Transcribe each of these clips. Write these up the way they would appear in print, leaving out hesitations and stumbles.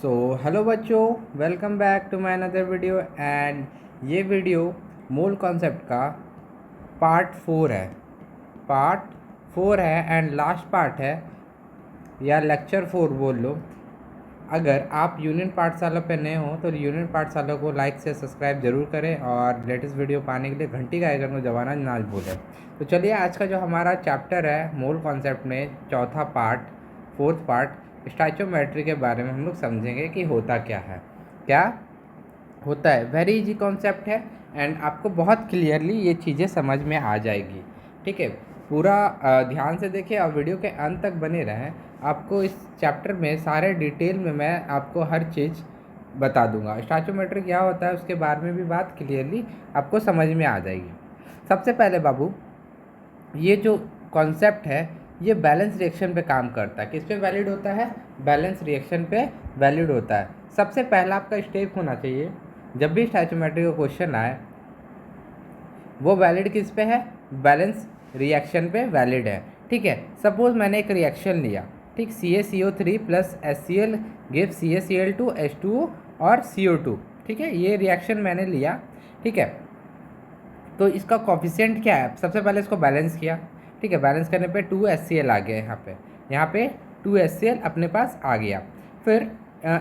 सो hello बच्चों, welcome back to my another video. एंड ये वीडियो मूल कॉन्सेप्ट का पार्ट 4 है एंड लास्ट पार्ट है या लेक्चर 4 बोल लो। अगर आप यूनियन पाठशाला पे नए हो तो यूनियन पाठशाला को लाइक से सब्सक्राइब जरूर करें और लेटेस्ट वीडियो पाने के लिए घंटी का आइकन को दबाना ना भूलें। तो चलिए, आज का जो हमारा चैप्टर है मूल कॉन्सेप्ट में चौथा पार्ट, फोर्थ पार्ट, स्टैचोमेट्री के बारे में हम लोग समझेंगे कि होता क्या होता है। वेरी इजी कॉन्सेप्ट है एंड आपको बहुत क्लियरली ये चीज़ें समझ में आ जाएगी। ठीक है, पूरा ध्यान से देखिए और वीडियो के अंत तक बने रहें। आपको इस चैप्टर में सारे डिटेल में मैं आपको हर चीज़ बता दूंगा। स्टैचोमेट्री क्या होता है उसके बारे में भी बात क्लियरली आपको समझ में आ जाएगी। सबसे पहले बाबू, ये जो कॉन्सेप्ट है ये बैलेंस रिएक्शन पे काम करता है। किस पे वैलिड होता है? बैलेंस रिएक्शन पे वैलिड होता है। सबसे पहला आपका स्टेप होना चाहिए जब भी स्टैचोमेट्री का क्वेश्चन आए, वो वैलिड किस पे है? बैलेंस रिएक्शन पे वैलिड है। ठीक है, सपोज मैंने एक रिएक्शन लिया, ठीक, CaCO3 plus HCl give CaCl2 H2O और CO2। ठीक है, ये रिएक्शन मैंने लिया। ठीक है, तो इसका कॉफिशिएंट क्या है? सबसे पहले इसको बैलेंस किया। ठीक है, बैलेंस करने पे 2HCl आ गया। यहाँ पे 2HCl अपने पास आ गया। फिर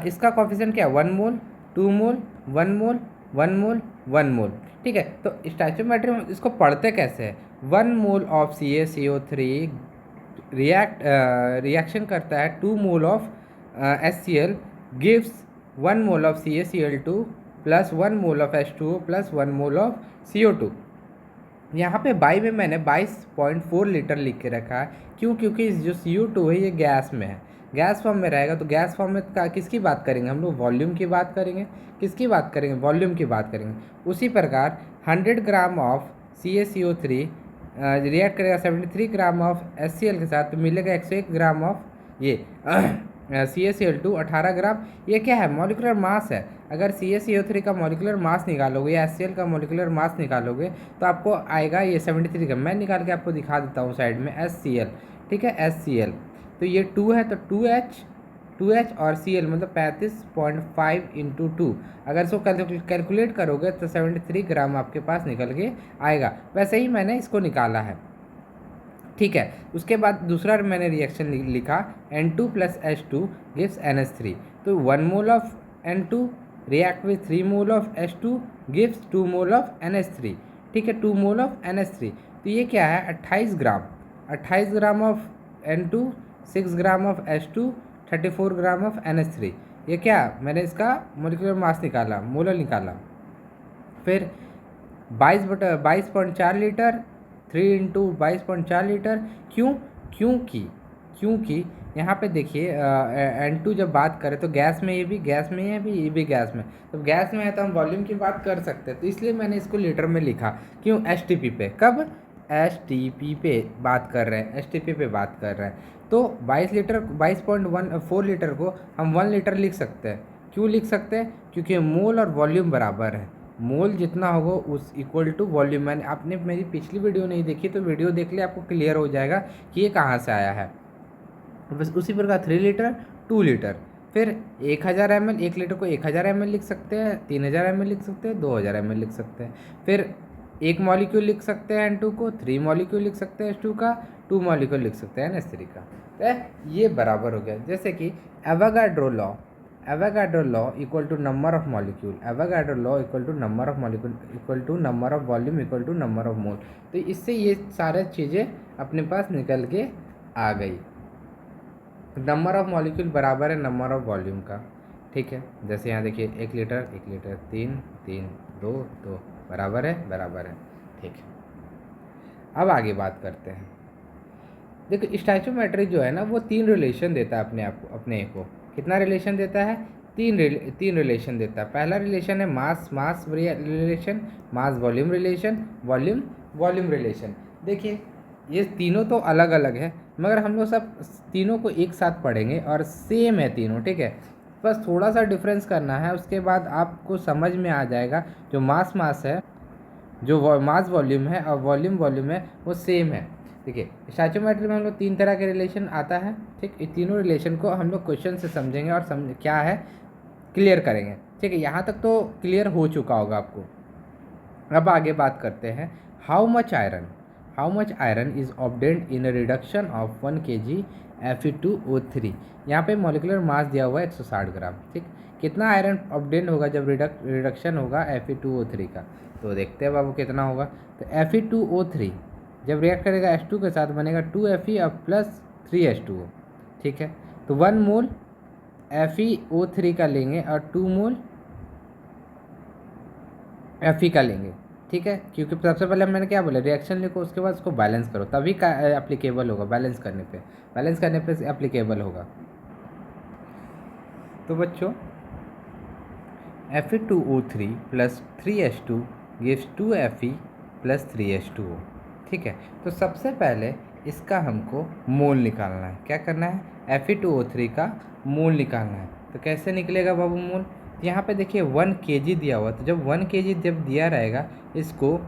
इसका कॉफिशिएंट क्या है? 1 मोल, 2 मोल, 1 मोल, 1 मोल, 1 मोल। ठीक है, तो स्टैचोमेट्री में इसको पढ़ते कैसे है? 1 मोल ऑफ CaCO3 रिएक्शन करता है 2 mole of HCl gives 1 mole of CaCl2 plus 1 mole of H2O plus 1 mole of CO2। यहाँ पे बाई में मैंने 22.4 लीटर लिख के रखा है। क्यों? क्योंकि जो CO2 है ये गैस में है, गैस फॉर्म में रहेगा। तो गैस फॉर्म में किसकी बात करेंगे हम लोग? वॉल्यूम की बात करेंगे। किसकी बात करेंगे? वॉल्यूम की बात करेंगे। उसी प्रकार 100 ग्राम ऑफ CaCO3 रिएक्ट करेगा 73 ग्राम ऑफ HCl के साथ, तो मिलेगा 101 ग्राम ऑफ ये CaCl2 18 ग्राम। ये क्या है? मॉलिक्यूलर मास है। अगर CaCO3 का मॉलिक्यूलर मास निकालोगे या HCl का मॉलिक्यूलर मास निकालोगे तो आपको आएगा ये 73 ग्राम। मैं निकाल के आपको दिखा देता हूँ साइड में, HCl। ठीक है, HCl तो ये 2 है तो 2H और Cl मतलब 35.5 इंटू 2। अगर इसको कैलकुलेट करोगे तो 73 ग्राम आपके पास निकल के आएगा। वैसे ही मैंने इसको निकाला है। ठीक है, उसके बाद दूसरा मैंने रिएक्शन लिखा N2 plus H2 gives NH3। तो 1 mole of N2 react with 3 mole of H2 gives 2 mole of NH3। ठीक है, 2 मोल ऑफ NH3। तो ये क्या है? 28 ग्राम। 28 gram of N2, 6 gram of H2, 34 gram of NH3। ये क्या? मैंने इसका मोलिकुलर मास निकाला, मोलर निकाला। फिर 22.4 लीटर, 3 इंटू 22.4 लीटर। क्यों? क्योंकि यहाँ पे देखिए N2 जब बात करें तो गैस में, ये भी गैस में है, ये भी गैस में। तो गैस में है तो हम वॉल्यूम की बात कर सकते हैं, तो इसलिए मैंने इसको लीटर में लिखा। क्यों? STP पे। कब? STP पे बात कर रहे हैं, STP पे बात कर रहे हैं। तो 22.4 लीटर को हम 1 लीटर लिख सकते हैं। क्यों लिख सकते हैं? क्योंकि मोल और वॉल्यूम बराबर है। मोल जितना होगा उस इक्वल टू वॉल्यूम। मैंने आपने मेरी पिछली वीडियो नहीं देखी तो वीडियो देख ले, आपको क्लियर हो जाएगा कि ये कहाँ से आया है। बस उसी प्रकार 3 लीटर, 2 लीटर, फिर 1000 ml, 1 लीटर को 1000 ml लिख सकते हैं, 3000 ml लिख सकते हैं, 2000 ml लिख सकते हैं। फिर 1 मॉलिक्यूल लिख सकते हैं N2 को, 3 मॉलिक्यूल लिख सकते हैं H2 का, 2 मॉलिक्यूल लिख सकते हैं NH3 का। तो ये बराबर हो गया। जैसे कि Avogadro law equal to number of molecule, Avogadro law equal to number of molecule equal to number of volume equal to number of mole. तो इससे ये सारे चीज़ें अपने पास निकल के आ गई। नंबर ऑफ मॉलिक्यूल बराबर है नंबर ऑफ वॉल्यूम का। ठीक है, जैसे यहाँ देखिए 1 लीटर 1 लीटर, 3 3 2 2, बराबर है। ठीक है, अब आगे बात करते हैं। देखो, स्टैचोमेट्री जो है ना वो 3 रिलेशन देता है अपने को। कितना रिलेशन देता है? 3 रिलेशन देता है। पहला रिलेशन है mass relation, mass volume relation, volume volume relation. देखिए, ये तीनों तो अलग अलग है मगर हम लोग सब तीनों को एक साथ पढ़ेंगे और सेम है तीनों। ठीक है, बस थोड़ा सा डिफरेंस करना है, उसके बाद आपको समझ में आ जाएगा। जो मास है, जो मास वॉल्यूम है और वॉल्यूम वॉल्यूम है वो सेम है। देखिए, स्टैचोमेट्री में हम लोग 3 तरह के रिलेशन आता है। ठीक, ये तीनों रिलेशन को हम लोग क्वेश्चन से समझेंगे और क्या है क्लियर करेंगे। ठीक है, यहाँ तक तो क्लियर हो चुका होगा आपको। अब आगे बात करते हैं, how much iron is obtained in reduction of 1 kg Fe2O3। यहाँ पे मॉलिक्यूलर मास दिया हुआ है 160 ग्राम। ठीक, कितना आयरन ऑब्टेन्ड होगा जब रिडक्शन होगा Fe2O3 का, तो देखते हैं बाबू कितना होगा। तो Fe2O3 जब रिएक्ट करेगा H2 के साथ बनेगा 2Fe और प्लस 3H2O। ठीक है, तो 1 मोल FeO3 का लेंगे और 2 मोल Fe का लेंगे। ठीक है, क्योंकि सबसे पहले मैंने क्या बोला, रिएक्शन लिखो उसके बाद उसको बैलेंस करो, तभी का एप्लीकेबल होगा। बैलेंस करने पे एप्लीकेबल होगा। तो बच्चों Fe2O3 plus 3H2 gives 2Fe plus 3H2O। ठीक है, तो सबसे पहले इसका हमको मोल निकालना है। क्या करना है, Fe2O3 का मोल निकालना है। तो कैसे निकलेगा बाबू मोल, यहाँ पे देखिए 1 kg दिया हुआ, तो जब 1 kg जब दिया रहेगा इसको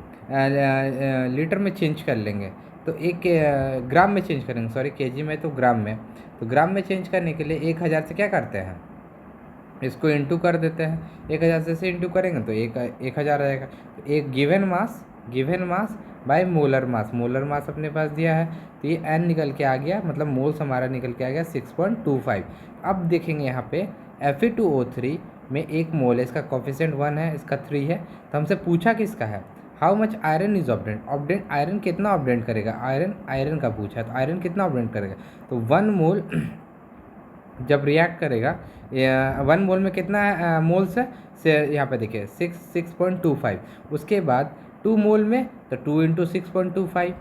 लीटर में चेंज कर लेंगे, तो एक ग्राम में चेंज करेंगे, सॉरी केजी में तो ग्राम में। तो ग्राम में चेंज करने के लिए 1000 से क्या करते हैं, इसको इंटू कर देते हैं। 1000 से इंटू करेंगे तो 1000 आएगा। तो एक given mass by molar mass अपने पास दिया है, तो ये n निकल के आ गया, मतलब मोल्स हमारा निकल के आ गया 6.25। अब देखेंगे यहाँ पे Fe2O3 में एक मोल है, इसका कोफिशिएंट 1 है, इसका 3 है। तो हमसे पूछा किसका है, how much iron is obtained, iron कितना ऑब्टेन्ड करेगा, आयरन का पूछा है, तो आयरन कितना ऑब्टेन्ड करेगा। तो 1 मोल जब रिएक्ट करेगा 1 मोल में कितना मोल्स है, से यहाँ पे देखिए 6.25। उसके बाद 2 मोल में तो 2 इंटू 6.25,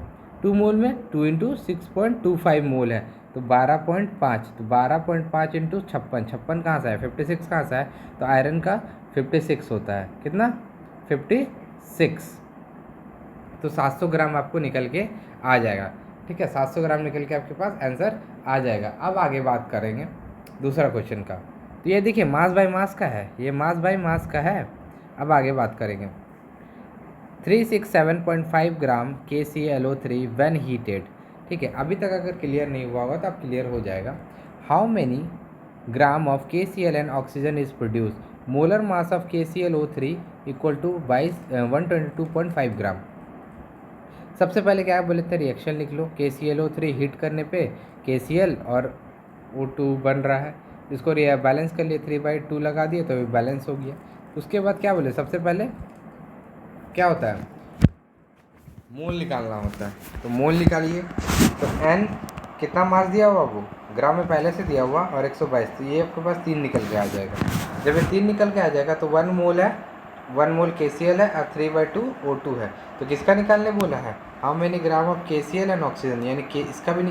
2 मोल में 2 इंटू 6.25 मोल है, तो 12.5। तो 12.5 इंटू 56 कहाँ से है, 56 कहाँ से है, तो आयरन का 56 होता है, कितना 56। तो 700 ग्राम आपको निकल के आ जाएगा। ठीक है, 700 ग्राम निकल के आपके पास आंसर आ जाएगा। अब आगे बात करेंगे दूसरा क्वेश्चन का। तो ये देखिए मास बाय मास का है, ये मास बाय मास का है। अब आगे बात करेंगे 367.5 ग्राम KClO3 व्हेन हीटेड। ठीक है, अभी तक अगर क्लियर नहीं हुआ होगा तो अब क्लियर हो जाएगा। How many gram of KCl and oxygen is produce, molar mass of KClO3 equal to 122.5 gram. सबसे पहले क्या बोले थे, रिएक्शन लिख लो। KClO3 हीट करने पे KCl और O2 बन रहा है, इसको बैलेंस कर लिए, 3/2 लगा दिए तो बैलेंस हो गया। उसके बाद क्या बोले, सबसे पहले क्या होता है, मोल निकालना होता है। तो मोल निकालिए, तो n कितना मास दिया हुआ, वो ग्राम में पहले से दिया हुआ और 122, तो ये आपके पास 3 निकल के आ जाएगा। जब ये 3 निकल के आ जाएगा तो 1 मोल है, 1 मोल KCl है और 3/2 O2 है। तो किसका निकालने बोला है, how many gram of KCl and oxygen, यानी कि इसका भी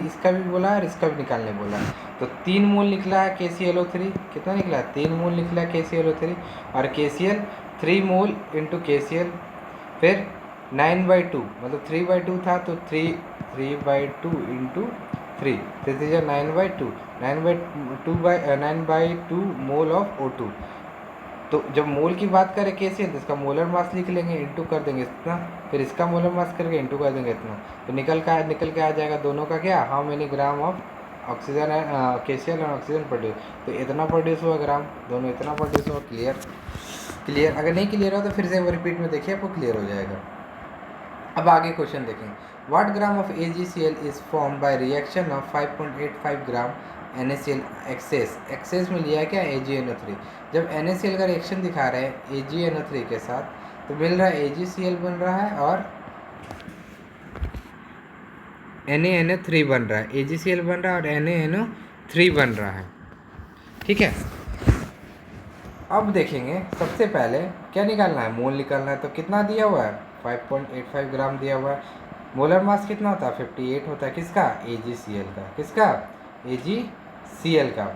बोला है और इसका भी निकालने बोला है। तो 3 मोल निकला है KClO3, कितना निकला है, 3 मोल निकला है KClO3, और KCl 3 मोल इंटू KCl, फिर 9/2 मतलब 3/2 था, तो 3/2 इंटू 3, 9/2, 9/2 मोल ऑफ O2। तो जब मोल की बात करें KCl तो इसका मोलर मास लिख लेंगे, इंटू कर देंगे इतना, फिर इसका मोलर मास करके इंटू कर देंगे इतना, तो निकल के आ जाएगा दोनों का क्या, how many gram of oxygen है KCl और ऑक्सीजन प्रोड्यूस। तो इतना प्रोड्यूस हुआ ग्राम, दोनों इतना प्रोड्यूस हुआ। क्लियर, अगर नहीं क्लियर हो तो फिर से वो रिपीट में देखिए, आपको क्लियर हो जाएगा। अब आगे क्वेश्चन देखेंगे, what gram of AgCl is form by reaction of 5.85 gram NaCl excess में लिया है क्या, AgNO3। जब NaCl का रिएक्शन दिखा रहे हैं AgNO3 के साथ, तो मिल रहा है AgCl बन रहा है और NaNO3 बन रहा है, AgCl बन रहा है और NaNO3 बन रहा है। ठीक है, अब देखेंगे सबसे पहले क्या निकालना है, मोल निकालना है। तो कितना दिया हुआ है, 5.85 ग्राम दिया हुआ है। मोलर मास कितना होता है, 58 होता है, किसका, AgCl का, किसका, AgCl का।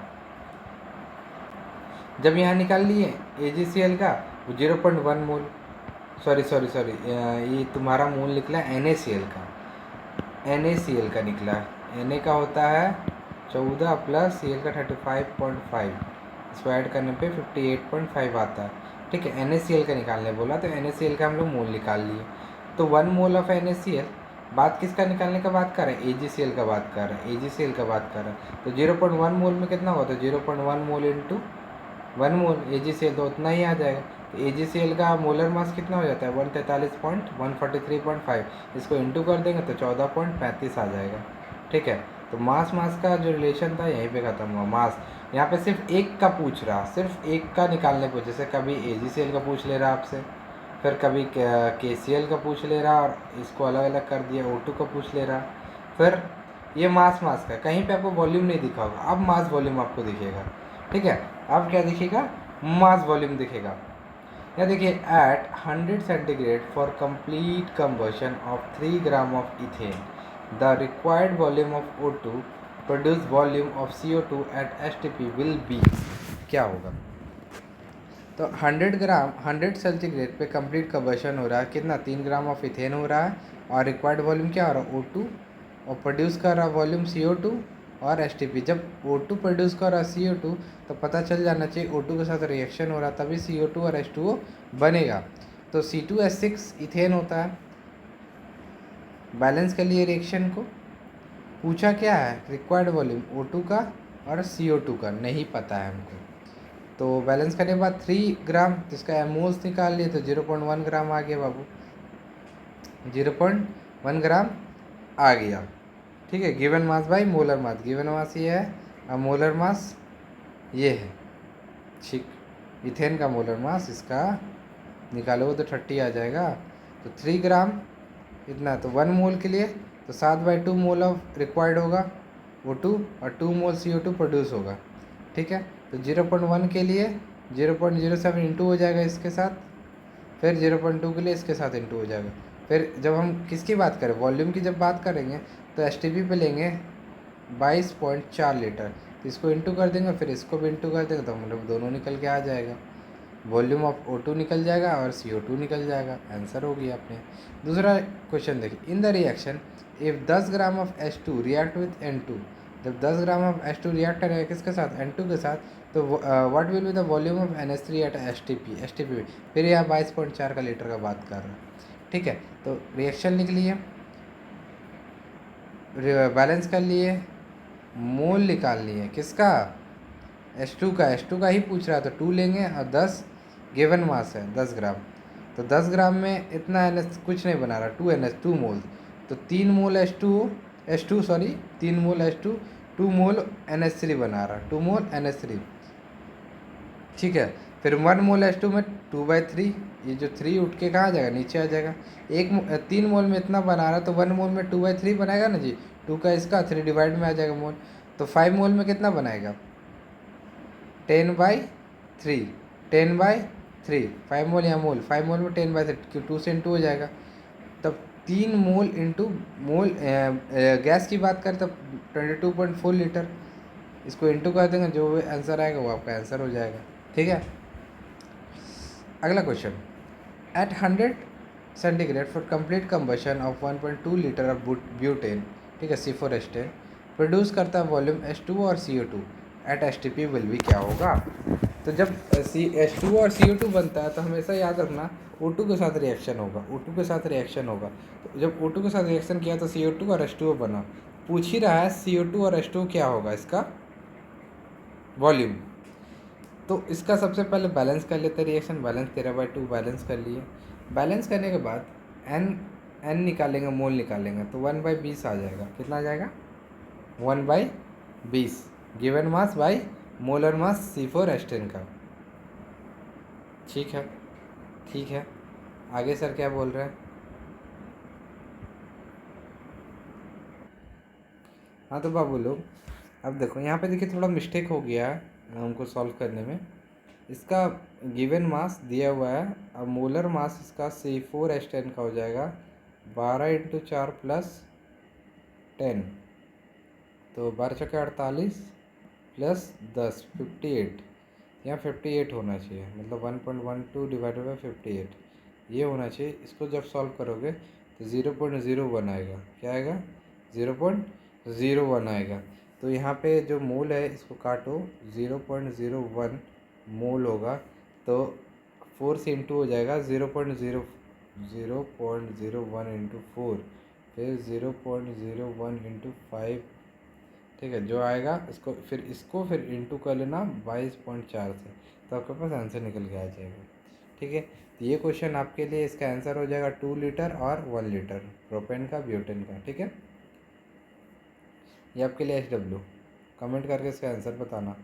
जब यहाँ निकाल लिए AgCl का, 0.1 मोल, सॉरी ये तुम्हारा मोल निकला NaCl का निकला। Na का होता है 14 प्लस Cl का 35.5, इसको ऐड करने पे 58.5 आता है। ठीक है, NaCl का निकालने बोला, तो NaCl का हम लोग मोल निकाल लिए। तो 1 मोल ऑफ NaCl, बात किसका निकालने का बात कर रहे हैं, AgCl का बात कर रहे हैं, तो 0.1 मोल में कितना होता है, 0.1 मोल इंटू 1 मोल AgCl तो उतना ही आ जाएगा। तो AgCl का मोलर मास कितना हो जाता है 143.143.5, इसको इंटू कर देंगे तो 14.35 आ जाएगा। ठीक है, तो मास मास का जो रिलेशन था यहीं पे ख़त्म हुआ। मास यहाँ पे सिर्फ एक का पूछ रहा, सिर्फ एक का निकालने को, जैसे कभी AgCl का पूछ ले रहा आपसे, फिर कभी KCl का पूछ ले रहा और इसको अलग अलग कर दिया, O2 का पूछ ले रहा, फिर ये मास मास का, कहीं पे आपको वॉल्यूम नहीं दिखा होगा, अब मास वॉल्यूम आपको दिखेगा। ठीक है, अब क्या दिखेगा, मास वॉल्यूम दिखेगा। या देखिए, at 100 centigrade for complete combustion of 3 gram of ethane the required volume of O2 produce volume of CO2 at STP will be, क्या होगा। तो 100 सेंटीग्रेड पे कंप्लीट कंबशन हो रहा है, कितना 3 ग्राम ऑफ इथेन हो रहा है, और रिक्वायर्ड वॉल्यूम क्या हो रहा है O2, और प्रोड्यूस कर रहा है वॉल्यूम CO2 और STP। जब O2 प्रोड्यूस कर रहा है CO2 तो पता चल जाना चाहिए O2 के साथ रिएक्शन हो रहा है, तभी CO2 और H2O बनेगा। तो C2H6 इथेन होता है। बैलेंस कर लिए रिएक्शन को, पूछा क्या है, रिक्वायर्ड वॉल्यूम O2 का और CO2 का नहीं पता है हमको। तो बैलेंस करने के बाद 3 ग्राम, जिसका मोल्स निकाल लिए तो 0.1 ग्राम आ गया बाबू, 0.1 ग्राम आ गया। ठीक है, given mass by molar mass, given mass ये है और मोलर मास ये है। ठीक, इथेन का मोलर मास इसका निकालोगे तो 30 आ जाएगा। तो 3 ग्राम इतना, तो 1 मोल के लिए तो 7/2 मोल ऑफ रिक्वायर्ड होगा O2 और 2 मोल CO2 प्रोड्यूस होगा। ठीक है, तो 0.1 के लिए 0.07 इंटू हो जाएगा इसके साथ, फिर 0.2 के लिए इसके साथ इंटू हो जाएगा। फिर जब हम किसकी बात करें, वॉल्यूम की जब बात करेंगे तो STP पे लेंगे 22.4 लीटर, तो इसको इंटू कर देंगे, फिर इसको भी इंटू कर देंगे तो मतलब दोनों निकल के आ जाएगा, वॉल्यूम ऑफ O2 निकल जाएगा और CO2 निकल जाएगा। आंसर हो गया अपने। दूसरा क्वेश्चन देखिए, in the reaction if 10 gram of H2 react with N2, जब 10 ग्राम ऑफ H2 रिएक्ट करेगा किसके साथ, N2 के साथ, तो what will be the volume of NH3 at STP। फिर यहाँ 22.4 का लीटर का बात कर रहा है। ठीक है, तो रिएक्शन लिख लिए, बैलेंस कर लिए, मोल निकाल लिए किसका, H2 का ही पूछ रहा है, तो 2 लेंगे और 10 गिवन मास है 10 ग्राम, तो 10 ग्राम में इतना NH कुछ नहीं बना रहा, 2NH 2 मोल, तो 3 मोल H2 सॉरी 3 मोल H2, 2 मोल NH3 बना रहा, 2 मोल NH3। ठीक है, फिर 1 मोल H2 में 2/3, ये जो 3 उठ के कहाँ जाएगा, नीचे आ जाएगा। 3 मोल में इतना बना रहा, तो 1 मोल में 2/3 बनाएगा ना जी, 2 का इसका 3 डिवाइड में आ जाएगा मोल, तो 5 मोल में कितना बनाएगा 10/3, 10/3, 5 मोल या मोल, 5 मोल में 10/3, 2 से इंटू हो जाएगा। तब 3 मोल इंटू मोल, गैस की बात करें तब 22.4 लीटर, इसको इंटू कर देंगे, जो आंसर आएगा वो आपका आंसर हो जाएगा। ठीक है, अगला question, at 100 centigrade for complete combustion of 1.2 litre of butane, ठीक है C4H10, प्रोड्यूस करता है वॉल्यूम H2 और CO2 एट STP विल भी, क्या होगा। तो जब H2 और CO2 बनता है तो हमेशा याद रखना O2 के साथ रिएक्शन होगा, O2 के साथ रिएक्शन होगा। तो जब O2 के साथ रिएक्शन किया तो CO2 और H2O बना। पूछ ही रहा है CO2 और H2O क्या होगा इसका वॉल्यूम। तो इसका सबसे पहले बैलेंस कर लेते हैं रिएक्शन, बैलेंस 13/2 बैलेंस कर लिए। बैलेंस करने के बाद एन निकालेंगे, मोल निकालेंगे, तो 1/20 आ जाएगा। कितना आ जाएगा 1/20, given mass by molar mass C4H10 का। ठीक है, ठीक है, आगे सर क्या बोल रहे हैं। हाँ तो बाबू लोग, अब देखो यहाँ पे देखिए थोड़ा मिस्टेक हो गया है हमको सॉल्व करने में। इसका गिवन मास दिया हुआ है, अब मोलर मास इसका C4H10 का हो जाएगा 12 × 4 + 10, तो 12×4 = 48 + 10 58, यहाँ 58 होना चाहिए, मतलब 1.12 डिवाइडेड बाई 58 ये होना चाहिए। इसको जब सॉल्व करोगे तो 0.01 आएगा, क्या आएगा 0.01 आएगा। तो यहाँ पे जो मोल है इसको काटो, 0.01 मोल होगा, तो 4 से इंटू हो जाएगा 0.01 × 4, फिर 0.01 × 5, ठीक है, जो आएगा इसको फिर इंटू कर लेना 22.4 से, तो आपके पास आंसर निकल के आ जाएगा। ठीक है, तो ये क्वेश्चन आपके लिए इसका आंसर हो जाएगा 2 लीटर और 1 लीटर प्रोपेन का, ब्यूटेन का। ठीक है, ये आपके लिए HW। कमेंट करके इसका आंसर बताना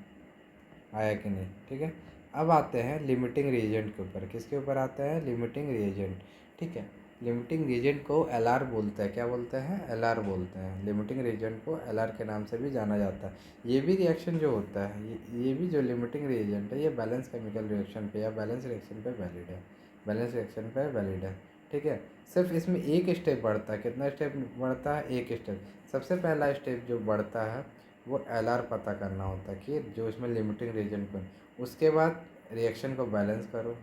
आया कि नहीं। ठीक है, अब आते हैं लिमिटिंग रिएजेंट के ऊपर। किसके ऊपर आते हैं? Limiting reagent. ठीक है, लिमिटिंग रिएजेंट को LR बोलते हैं। क्या बोलते हैं? LR बोलते हैं। लिमिटिंग रिएजेंट को LR के नाम से भी जाना जाता है। ये भी रिएक्शन जो होता है, ये भी जो लिमिटिंग रिएजेंट है, ये बैलेंस केमिकल रिएक्शन पे या बैलेंस रिएक्शन पे वैलिड है। बैलेंस रिएक्शन पे वैलिड है। ठीक है, सिर्फ इसमें एक स्टेप बढ़ता है। कितना स्टेप बढ़ता है? एक स्टेप। सबसे पहला स्टेप जो बढ़ता है वो LR पता करना होता है कि जो इसमें लिमिटिंग रिएजेंट बन, उसके बाद रिएक्शन को बैलेंस करो,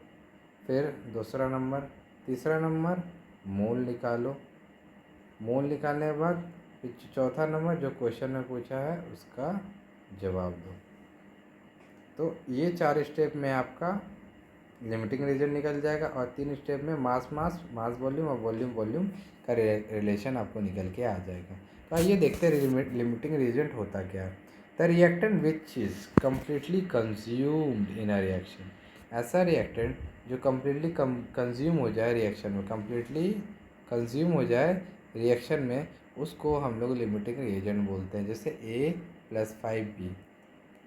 फिर दूसरा नंबर, तीसरा नंबर मोल निकालो, मोल निकालने के बाद फिर चौथा नंबर जो क्वेश्चन में पूछा है उसका जवाब दो। तो ये 4 स्टेप में आपका लिमिटिंग रिएजेंट निकल जाएगा, और 3 स्टेप में मास मास मास वॉल्यूम और वॉल्यूम वॉल्यूम का रिलेशन आपको निकल के आ जाएगा। तो आइए देखते हैं लिमिटिंग रिएजेंट होता क्या है। The reactant which is completely consumed in a reaction. ऐसा रिएक्टेंट जो कम्प्लीटली कंज्यूम हो जाए रिएक्शन में, कम्प्लीटली कंज्यूम हो जाए रिएक्शन में, उसको हम लोग लिमिटिंग रिएजेंट बोलते हैं। जैसे A+5B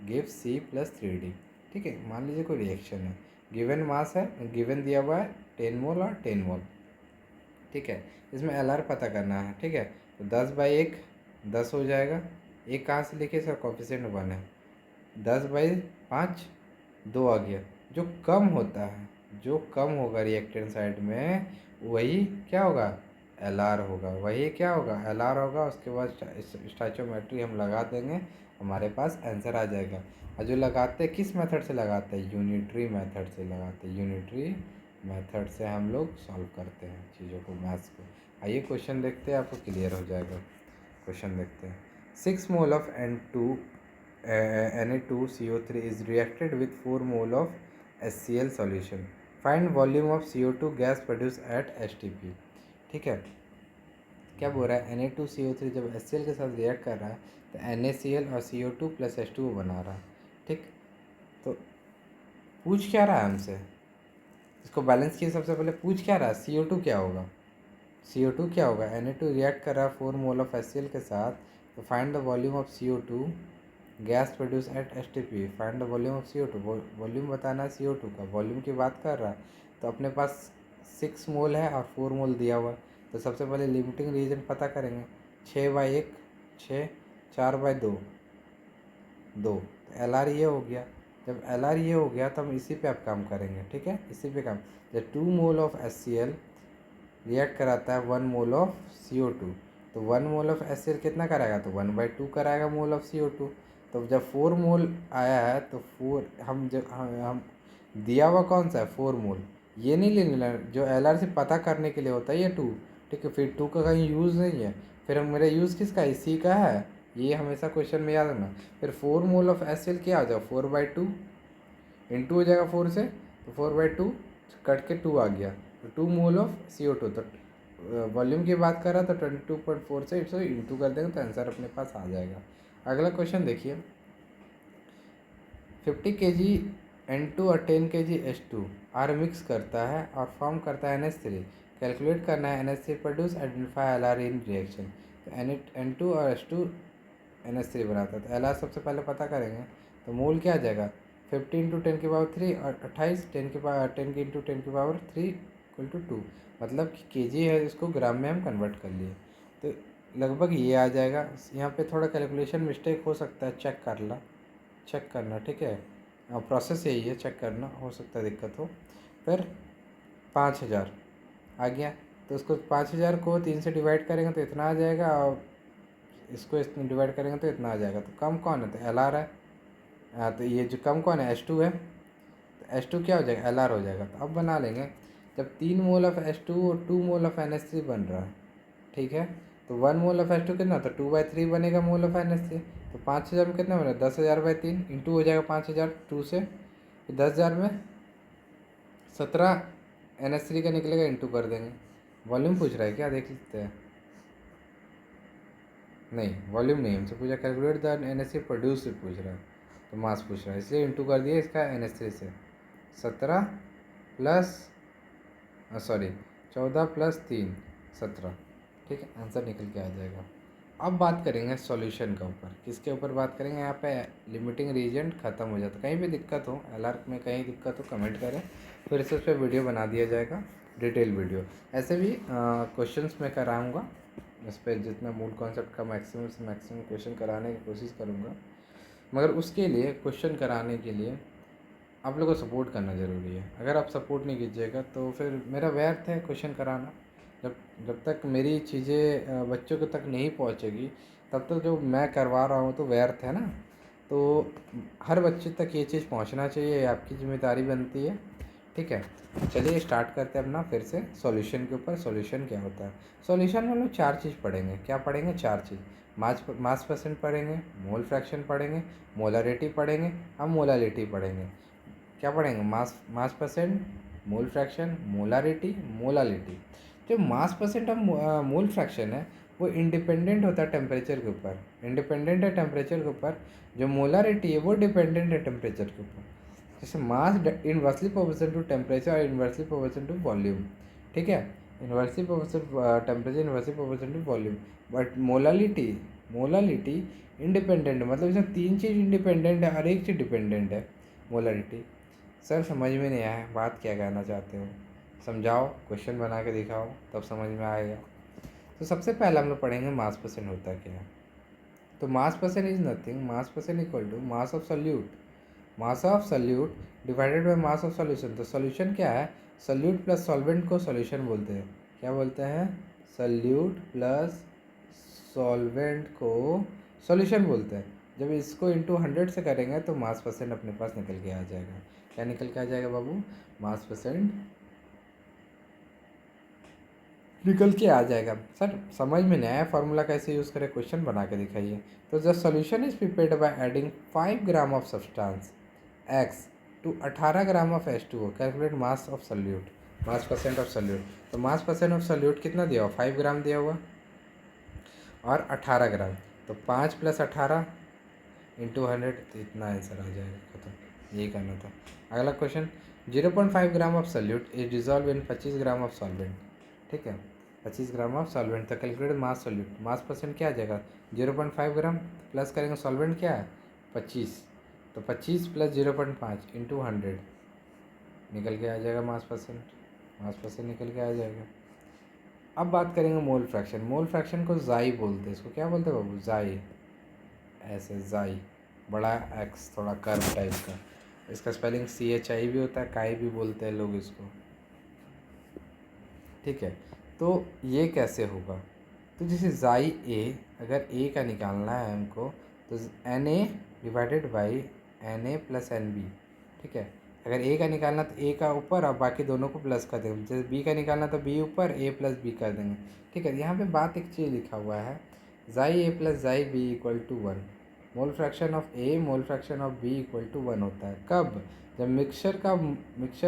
गिव C+3D। ठीक है, मान लीजिए कोई रिएक्शन है, गिवन मास है, गिवन दिया हुआ है 10 मोल और 10 मोल। ठीक है, इसमें LR पता करना है। ठीक है, तो 10/1 10 हो जाएगा। एक कहाँ से लिखे? इसका कोफिशिएंट 1 है। 10/5 2 आ गया। जो कम होता है, जो कम होगा रिएक्टेंट साइड में, वही क्या होगा? LR होगा। वही क्या होगा? LR होगा। उसके बाद स्टोइचियोमेट्री हम लगा देंगे, हमारे पास आंसर आ जाएगा। और जो लगाते हैं किस मेथड से लगाते हैं? यूनिटरी मेथड से लगाते हैं। यूनिटरी मेथड से हम लोग सॉल्व करते हैं चीज़ों को, मैथ्स को। आइए क्वेश्चन देखते हैं, आपको क्लियर हो जाएगा। क्वेश्चन देखते हैं। 6 mole of Na2CO3 is reacted with 4 mole of HCl solution. Find volume of CO2 gas produced at HTP। ठीक है, क्या बोल रहा है? Na2CO3 जब HCl के साथ रिएक्ट कर रहा है तो NaCl और CO2 + H2O बना रहा है। ठीक, तो पूछ क्या रहा है हमसे? इसको बैलेंस किए सबसे पहले पूछ क्या रहा है? CO2 क्या होगा? CO2 क्या होगा? Na2 रिएक्ट कर रहा है 4 मोल ऑफ HCl के साथ, तो find the volume of CO2 gas produce at HTP। Find the volume of CO2। Volume बताना है CO2 का, वॉल्यूम की बात कर रहा है। तो अपने पास 6 मोल है और 4 मोल दिया हुआ है, तो सबसे पहले लिमिटिंग रीजन पता करेंगे। 6/1 6, 4/2 2, तो LR ये हो गया। जब LR ये हो गया तो हम इसी पे अब काम करेंगे। ठीक है, इसी पे काम। जब 2 मोल ऑफ HCl रिएक्ट कराता है 1 मोल ऑफ CO2, तो 1 मोल ऑफ HCl कितना कराएगा? तो 1/2 कराएगा मोल ऑफ CO2। तो जब 4 मोल आया है तो 4 हम दिया हुआ कौन सा है? 4 मोल। ये नहीं ले लेना, जो LR से पता करने के लिए होता है ये 2। ठीक है, फिर 2 का कहीं यूज़ नहीं है, फिर हम मेरा यूज़ किसका? इसी का है। ये हमेशा क्वेश्चन में याद रखना। फिर 4 मोल ऑफ HCl क्या आ जाएगा? 4/2 इंटू हो जाएगा 4 से, तो 4/2 कट के 2 आ गया, तो 2 मोल ऑफ CO2। तो वॉल्यूम की बात कर रहा था, 22.4 से इसको इंटू कर देंगे तो आंसर अपने पास आ जाएगा। अगला क्वेश्चन देखिए। 50 kg N2 और 10 kg H2 आर मिक्स करता है और फॉर्म करता है NH3। कैलकुलेट करना है NH3 प्रोड्यूस, आइडेंटिफाई LR इन रिएक्शन। तो N2 और H2 NH3 बनाता है, तो LR सबसे पहले पता करेंगे। तो मोल क्या आ जाएगा? 50 × 10⁻³ और 28 10 इंटू 10⁻³ इक्वल टू 2। मतलब कि केजी है, इसको ग्राम में हम कन्वर्ट कर लिए, तो लगभग ये आ जाएगा। यहाँ पे थोड़ा कैलकुलेशन मिस्टेक हो सकता है, चेक करना। ठीक है, प्रोसेस यही है, चेक करना, हो सकता है दिक्कत हो। फिर 5000 आ गया, तो उसको 5000 को 3 से डिवाइड करेंगे तो इतना आ जाएगा, और इसको इसमें डिवाइड करेंगे तो इतना आ जाएगा। तो कम कौन है? तो LR है। तो ये जो कम कौन है? H2 है। तो H2 क्या हो जाएगा? LR हो जाएगा। तो अब बना लेंगे। जब 3 मोल ऑफ H2 और 2 मोल ऑफ NH3 बन रहा है, ठीक है, तो 1 मोल ऑफ H2 कितना? तो 2/3 बनेगा मोल ऑफ NH3। तो 5000 में कितना बनेगा? 10,000/3 इंटू हो जाएगा 5000 2 से, 10,000 में 17 NH3 का निकलेगा, इंटू कर देंगे। वॉल्यूम पूछ रहा है क्या? देख लेते हैं। नहीं, वॉल्यूम नहीं, हमसे पूछा कैलकुलेट द NH3 प्रोड्यूस से पूछ रहा है, तो मास पूछ रहा है, इसलिए इंटू कर दिया इसका NH3 से। 17 प्लस 14 प्लस 3 17। ठीक है, आंसर निकल के आ जाएगा। अब बात करेंगे सॉल्यूशन के ऊपर। किसके ऊपर बात करेंगे? यहाँ पे लिमिटिंग रीजन ख़त्म हो जाता है। कहीं भी दिक्कत हो, LR में कहीं दिक्कत हो कमेंट करें, फिर से उस पर वीडियो बना दिया जाएगा, डिटेल वीडियो। ऐसे भी क्वेश्चंस मैं कराऊंगा, इस पर जितना मूल कॉन्सेप्ट का मैक्सिमम से मैक्सिमम क्वेश्चन कराने की कोशिश करूँगा, मगर उसके लिए क्वेश्चन कराने के लिए आप लोगों को सपोर्ट करना ज़रूरी है। अगर आप सपोर्ट नहीं कीजिएगा तो फिर मेरा व्यर्थ है क्वेश्चन कराना। जब जब तक मेरी चीज़ें बच्चों को तक नहीं पहुंचेगी, तब तक जो मैं करवा रहा हूँ तो व्यर्थ है ना। तो हर बच्चे तक ये चीज़ पहुंचना चाहिए, आपकी जिम्मेदारी बनती है। ठीक है, चलिए स्टार्ट करते हैं अपना फिर से सॉल्यूशन के ऊपर। सॉल्यूशन क्या होता है? सॉल्यूशन में हम लोग 4 चीज़ पढ़ेंगे। क्या पढ़ेंगे? 4 चीज़। मास परसेंट पढ़ेंगे, मोल फ्रैक्शन पढ़ेंगे, मोलरिटी पढ़ेंगे, अब मोलालिटी पढ़ेंगे। क्या पढ़ेंगे? मास percent, mole fraction, molarity, molality. जो मास परसेंट और मोल फ्रैक्शन है वो इंडिपेंडेंट होता है टेम्परेचर के ऊपर, इंडिपेंडेंट है टेम्परेचर के ऊपर। जो मोलारिटी है वो डिपेंडेंट है टेम्परेचर के ऊपर। जैसे mass inversely proportional to temperature और इनवर्सली प्रोपोर्शनल टू वॉल्यूम। ठीक है, inversely proportional temperature, inversely proportional to volume. But molality independent, मतलब इसमें 3 चीज़ इंडिपेंडेंट है और एक चीज़ डिपेंडेंट है, मोलालिटी। सर समझ में नहीं आया, बात क्या कहना चाहते हो? समझाओ, क्वेश्चन बना के दिखाओ, तब समझ में आएगा। तो सबसे पहले हम लोग पढ़ेंगे मास परसेंट होता क्या है। तो mass percent is nothing, mass percent equal to mass of solute, mass of solute divided by mass of solution. तो सॉल्यूशन क्या है? सॉल्यूट प्लस सॉल्वेंट को सॉल्यूशन बोलते हैं। क्या बोलते हैं? सॉल्यूट प्लस सॉल्वेंट को सॉल्यूशन बोलते हैं। जब इसको इंटू 100 से करेंगे तो मास परसेंट अपने पास निकल के आ जाएगा। क्या निकल के आ जाएगा बाबू? मास परसेंट निकल के आ जाएगा। सर समझ में नहीं आया फार्मूला कैसे यूज़ करें, क्वेश्चन बना के दिखाइए। तो the solution is prepared by adding 5 gram of substance X to 18 gram of H2O। Calculate mass of solute, mass percent of solute. तो मास परसेंट ऑफ सॉल्यूट कितना दिया हुआ? 5 ग्राम दिया हुआ और 18 ग्राम। तो 5 प्लस 18 इंटू 100, तो इतना आंसर आ जाएगा, खत्म। यही करना था। अगला question, 0.5 gram of solute is dissolve in 25 gram of solvent. ठीक है, 25 ग्राम ऑफ सॉल्वेंट। तो calculate mass solute, mass percent क्या आ जाएगा? 0.5 ग्राम प्लस करेंगे सॉल्वेंट क्या है? 25। तो 25 प्लस 0.5 इंटू 100 निकल के आ जाएगा मास परसेंट, मास परसेंट निकल के आ जाएगा। अब बात करेंगे मोल फ्रैक्शन। मोल फ्रैक्शन को जाई बोलते हैं। इसको क्या बोलते हैं बाबू? जाई, ऐसे जाई, बड़ा एक्स, थोड़ा कर्व टाइप का। इसका स्पेलिंग CHI भी होता है, काई भी बोलते हैं लोग इसको। ठीक है, तो ये कैसे होगा? तो जैसे जाई ए, अगर ए का निकालना है हमको, तो NA divided by NA plus NB। ठीक है, अगर ए का निकालना तो ए का ऊपर और बाकी दोनों को प्लस कर देंगे। जैसे बी का निकालना तो बी ऊपर, A प्लस बी कर देंगे। ठीक है, यहाँ पे बात एक चीज़ लिखा हुआ है, जाई ए प्लस जाई B equal to 1। Mole fraction of A, mole fraction of B equal to 1 होता है। कब? जब मिक्सचर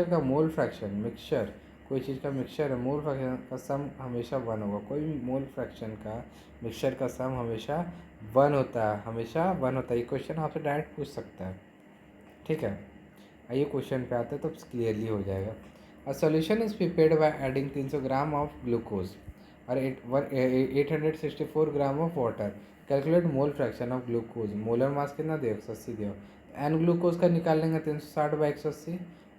का मोल फ्रैक्शन, मिक्सचर कोई चीज़ का मिक्सचर है, मोल फ्रैक्शन का सम हमेशा 1 होगा। कोई भी मोल फ्रैक्शन का मिक्सचर का सम हमेशा 1 होता है, हमेशा 1 होता है। ये क्वेश्चन आपसे डायरेक्ट पूछ सकता है। ठीक है, आइए क्वेश्चन पे आते हैं तो क्लियरली हो जाएगा। अ solution is prepared by adding 300 gram of glucose और 864 gram of water. Calculate mole fraction of glucose. Molar mass कितना दिया? 180 दिया। एन ग्लूकोज का निकाल लेंगे 360 बाई 180,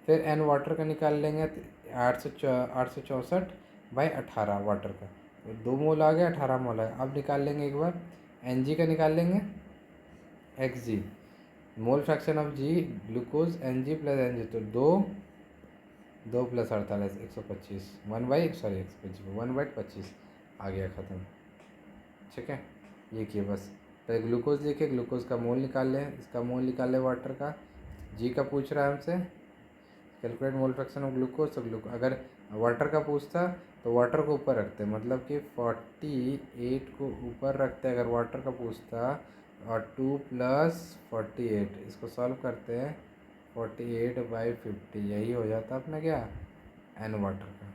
फिर एन वाटर का निकाल लेंगे 864 बाई 18 वाटर का। तो 2 मोल आ गया, 18 मोल आ गया। अब निकाल लेंगे एक बार NG का, निकाल लेंगे XG, mole fraction of G glucose NG plus NG। तो 2 प्लस 48 125, 1/25 आ गया, ख़त्म। ठीक है, ये किए बस। तो ग्लूकोज लिखे, ग्लूकोज का मोल निकाल लें, इसका मोल निकाल लें वाटर का। जी का पूछ रहा है हमसे, calculate mole fraction of glucose. तो अगर वाटर का पूछता तो वाटर को ऊपर रखते, मतलब कि 48 को ऊपर रखते अगर वाटर का पूछता, और 2 प्लस 48 इसको सॉल्व करते हैं, 48/50 यही हो जाता अपना क्या? एन वाटर का।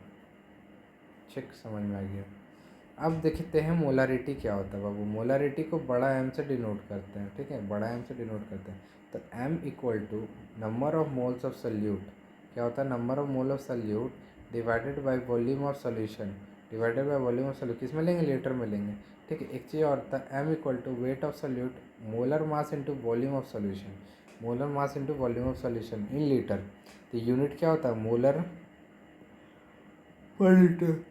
ठीक, समझ में आ गया। अब देखते हैं मोलारिटी क्या होता है बाबू। मोलारिटी को बड़ा एम से डिनोट करते हैं, ठीक है, बड़ा एम से डिनोट करते हैं। तो M equal to number of moles of solute, क्या होता है, number of mole of solute divided by volume of solution, divided by volume of solute, किस में लेंगे, लीटर में लेंगे, ठीक है। एक चीज़ और होता है, M equal to weight of solute molar mass into volume of solution, molar mass into volume of solution in litre. तो यूनिट क्या होता है, मोलर पर लीटर,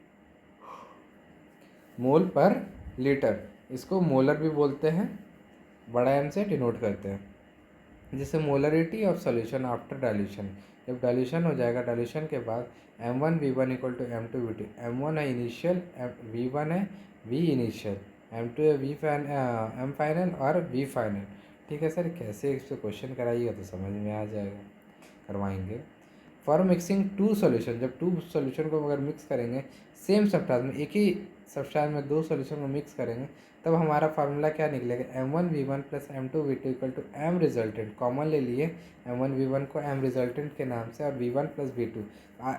मोल पर लीटर, इसको मोलर भी बोलते हैं, बड़ा एम से डिनोट करते हैं। जैसे molarity of solution after dilution, जब डाइल्यूशन हो जाएगा, डाइल्यूशन के बाद M1V1 equal to M2V2, M1 है इनिशियल, V1 है V इनिशियल, M2 है M फाइनल और V फाइनल, ठीक है सर। कैसे इस पर क्वेश्चन कराइएगा तो समझ में आ जाएगा, करवाएंगे। फॉर मिक्सिंग टू सॉल्यूशन, जब टू सॉल्यूशन को अगर मिक्स करेंगे सेम सब्सटेंस में, एक ही सब्सटेंस में दो सॉल्यूशन को मिक्स करेंगे, तब हमारा फार्मूला क्या निकलेगा, M1V1 plus M2V2 equal to M resultant, common ले लिए M1V1 को M रिजल्टेंट के नाम से, और V1 plus V2,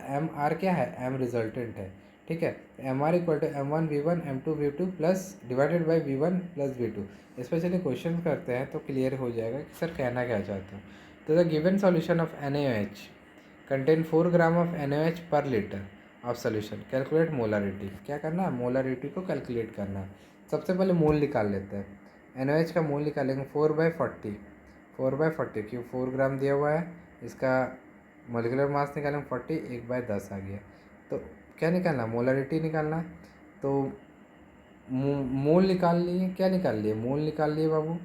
M R क्या है, M रिजल्टेंट है, ठीक है। M R equal to M1V1 M2V2 plus divided by V1 plus V2। इस पर चलिए क्वेश्चन करते हैं तो क्लियर हो जाएगा कि सर कहना क्या चाहते हैं। तो the given solution of NaOH contain 4 gram of NaOH पर litre of solution, calculate molarity. क्या करना है, मोलारिटी को कैलकुलेट करना है। सबसे पहले मोल निकाल लेते हैं, NaOH का मोल निकालेंगे 4/40, 4/40 क्यों 4 ग्राम दिया हुआ है, इसका मोलिकुलर मास निकालेंगे 40, 1/10 आ गया। तो क्या निकालना, मोलारिटी निकालना। तो मोल निकाल लिए, क्या निकाल लिए, मोल निकाल लिए बाबू,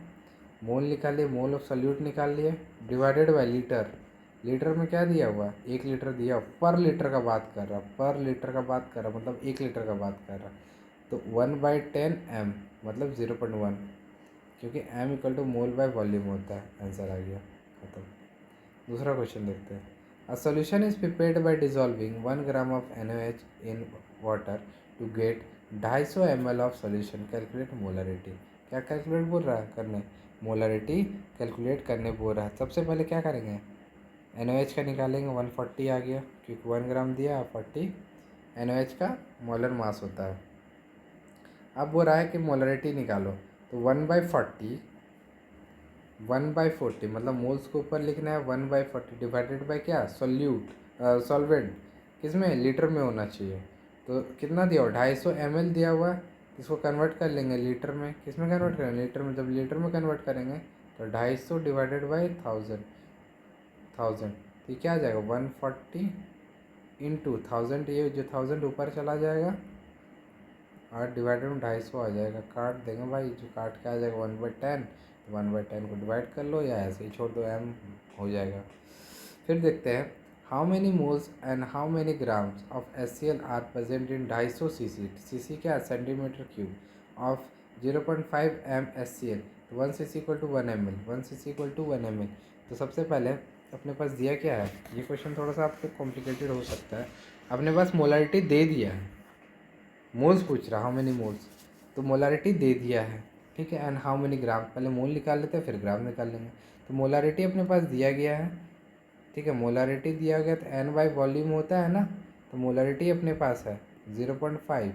मोल निकाल लिए, मोल ऑफ सॉल्यूट निकाल लिए, डिवाइडेड बाय लीटर, लीटर में क्या दिया हुआ, 1 लीटर दिया, पर लीटर का बात कर रहा, पर लीटर का बात कर रहा, मतलब 1 लीटर का बात कर रहा। तो 1/10 M मतलब 0.1, क्योंकि M equal to mole by volume होता है, आंसर आ गया, खत्म। दूसरा क्वेश्चन देखते हैं। A solution is prepared by dissolving 1 gram of NaOH in water to get 250 ml of solution, calculate molarity. क्या कैलकुलेट बोल रहा है करने, मोलरिटी कैलकुलेट करने बोल रहा है। सबसे पहले क्या करेंगे, NaOH का निकालेंगे, 140 आ गया, क्योंकि 1 ग्राम दिया, 40 NaOH का मोलर मास होता है। अब बोल रहा है कि मोलरिटी निकालो, तो 1/40, 1/40 मतलब मोल्स को ऊपर लिखना है, 1/40 डिवाइडेड बाय क्या, सॉल्वेंट, किस में, लीटर में होना चाहिए। तो कितना दिया हुआ, 250 ml दिया हुआ है, इसको कन्वर्ट कर लेंगे लीटर में, किस में कन्वर्ट करेंगे, लीटर में। जब लीटर में कन्वर्ट करेंगे तो 250 डिवाइडेड बाई 1000, तो क्या आ जाएगा, 140 इंटू 1000, ये जो 1000 ऊपर चला जाएगा और डिवाइडेड में 250 आ जाएगा, काट देंगे भाई, जो काट के आ जाएगा 1/10, 1/10 को डिवाइड कर लो या ऐसे ही छोड़ दो, M हो जाएगा। फिर देखते हैं, how many moles and how many grams of HCl are present in 250 cc, cc क्या है, centimetre cube, of 0.5 m HCl, तो 1 cc equal to 1 ml, 1 cc equal to 1 ml। तो सबसे पहले अपने पास दिया क्या है, ये क्वेश्चन थोड़ा सा आपको कॉम्प्लिकेटेड हो सकता है। अपने पास मोलारिटी दे दिया है, मोल्स पूछ रहा, हाउ मेनी मोल्स, तो मोलारिटी दे दिया है, ठीक है। एंड हाउ मेनी ग्राम, पहले मोल निकाल लेते हैं फिर ग्राम निकाल लेंगे। तो मोलारिटी अपने पास दिया गया है, ठीक है, मोलारिटी दिया गया, तो N बाई वॉल्यूम होता है ना, तो मोलारिटी अपने पास है 0.5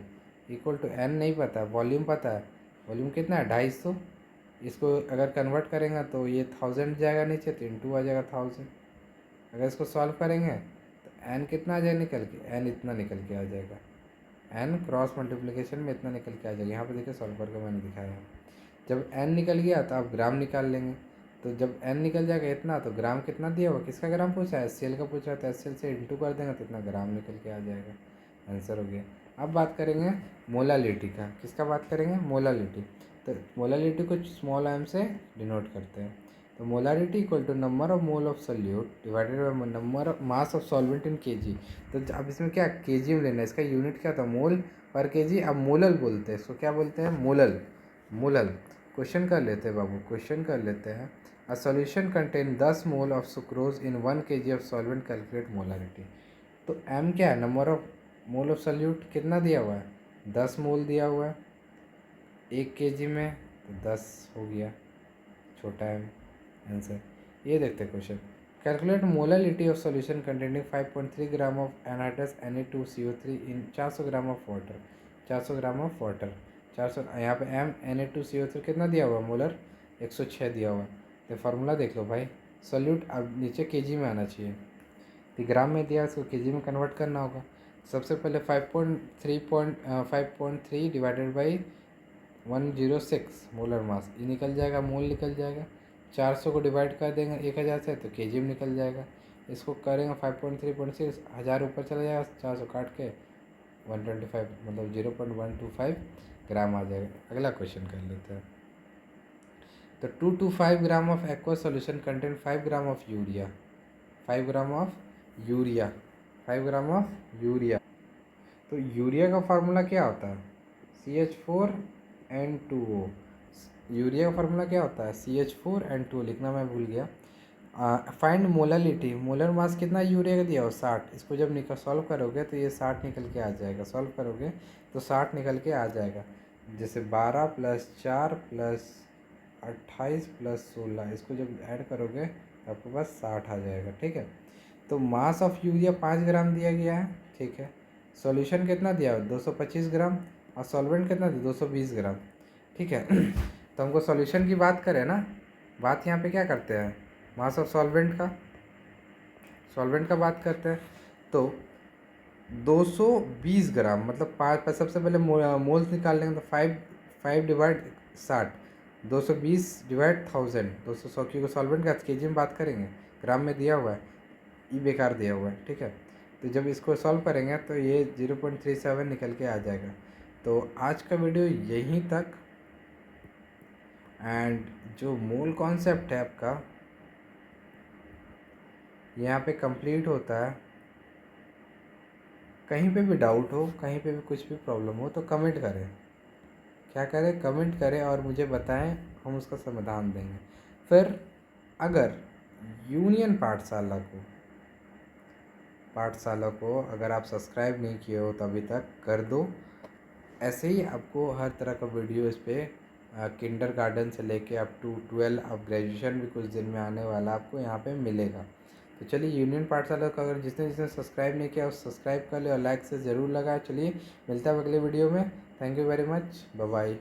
इक्वल टू N नहीं पता, वॉल्यूम पता है, वॉल्यूम कितना है, 250। इसको अगर कन्वर्ट करेंगे तो ये 1000 जाएगा नीचे, तो इंटू आ जाएगा 1000। अगर इसको सॉल्व करेंगे तो N कितना आ जाएगा निकल के, N इतना निकल के आ जाएगा, N क्रॉस मल्टीप्लिकेशन में इतना निकल के आ जाएगा। यहाँ पे देखिए सॉल्व करके मैंने दिखाया है। जब N निकल गया तो आप ग्राम निकाल लेंगे, तो जब N निकल जाएगा इतना, तो ग्राम कितना दिया हुआ, किसका ग्राम पूछा है, HCl का पूछा है, तो HCl से इंटू कर देंगे तो इतना ग्राम निकल के आ जाएगा, आंसर हो गया। अब बात करेंगे मोलालिटी का, किसका बात करेंगे, मोलालिटी। तो मोलालिटी को स्मॉल m से डिनोट करते हैं। तो molarity equal to number of mole of solute divided by number of mass of solvent in kg। तो अब इसमें क्या kg में लेना है, इसका यूनिट क्या था, मोल पर kg। अब मोलल बोलते हैं इसको, क्या बोलते हैं, मोलल, मोलल। क्वेश्चन कर लेते हैं बाबू, क्वेश्चन कर लेते हैं। A solution contain 10 mole of sucrose in 1 kg of solvent, calculate molarity. तो M क्या है, number of mole of solute कितना दिया हुआ है, 10 मोल दिया हुआ है 1 kg में, तो 10 हो गया, छोटा m, आंसर। ये देखते हैं question, calculate molality of solution containing 5.3 gram of anhydrous Na2CO3 in 400 gram of water, 400 gram of water, 400। यहाँ पे Na2CO3 कितना दिया हुआ मोलर, 106 दिया हुआ। तो फार्मूला देख लो भाई, सॉल्यूट अब नीचे केजी में आना चाहिए, तो ग्राम में दिया, इसको केजी में कन्वर्ट करना होगा। सबसे पहले 5.3 डिवाइडेड बाई 106 मोलर मास, ये निकल जाएगा, मोल निकल जाएगा। 400 को डिवाइड कर देंगे 1000 से तो केजी में निकल जाएगा। इसको करेंगे 5.3.6, 1000 ऊपर चला जाएगा, 400 काट के 125 मतलब 0.125 ग्राम आ जाएगा। अगला क्वेश्चन कर लेते हैं। तो 225 gram of aqua solution contain 5 gram of urea, 5 gram of urea, 5 gram of urea. तो यूरिया का फार्मूला क्या होता है, CH4N2O। यूरिया का फार्मूला क्या होता है, CH4N2O, लिखना मैं भूल गया। फाइंड मोलालिटी, मोलर मास कितना यूरिया का दिया हो, 60। इसको जब निकल सॉल्व करोगे तो ये 60 निकल के आ जाएगा, सॉल्व करोगे तो 60 निकल के आ जाएगा। जैसे 12 + 4 + 28 + 16, इसको जब ऐड करोगे तो आपके पास 60 आ जाएगा, ठीक है। तो मास ऑफ यूरिया 5 ग्राम दिया गया है, ठीक है। सॉल्यूशन कितना दिया है, 225 ग्राम, और सॉल्वेंट कितना दिया, 220 ग्राम, ठीक है। तो हमको सॉल्यूशन की बात करें ना, बात यहाँ पे क्या करते हैं, मास ऑफ सॉल्वेंट का बात करते हैं। तो 220 ग्राम मतलब 5, सबसे पहले मोल्स निकाल लेंगे, तो 5 डिवाइड 60, 220 डिवाइड 1000, 200 क्योंकि सॉल्वेंट का केजी में बात करेंगे, ग्राम में दिया हुआ है, ये बेकार दिया हुआ है, ठीक है। तो जब इसको सॉल्व करेंगे तो ये 0.37 निकल के आ जाएगा। तो आज का वीडियो यहीं तक, एंड जो मूल कॉन्सेप्ट है आपका यहाँ पे कंप्लीट होता है। कहीं पे भी डाउट हो, कहीं पे भी कुछ भी प्रॉब्लम हो तो कमेंट करें, क्या करें, कमेंट करें और मुझे बताएं, हम उसका समाधान देंगे। फिर अगर यूनियन पाठशाला को अगर आप सब्सक्राइब नहीं किए हो तो अभी तक कर दो। ऐसे ही आपको हर तरह का वीडियो इस पर किंडर गार्डन से लेके अप टू 12, अब ग्रेजुएशन भी कुछ दिन में आने वाला आपको यहाँ पे मिलेगा। तो चलिए, यूनियन पाठशाला को अगर जिसने सब्सक्राइब नहीं किया उस सब्सक्राइब कर ले और लाइक से ज़रूर लगाए। चलिए मिलता है अगले वीडियो में। Thank you very much, bye bye.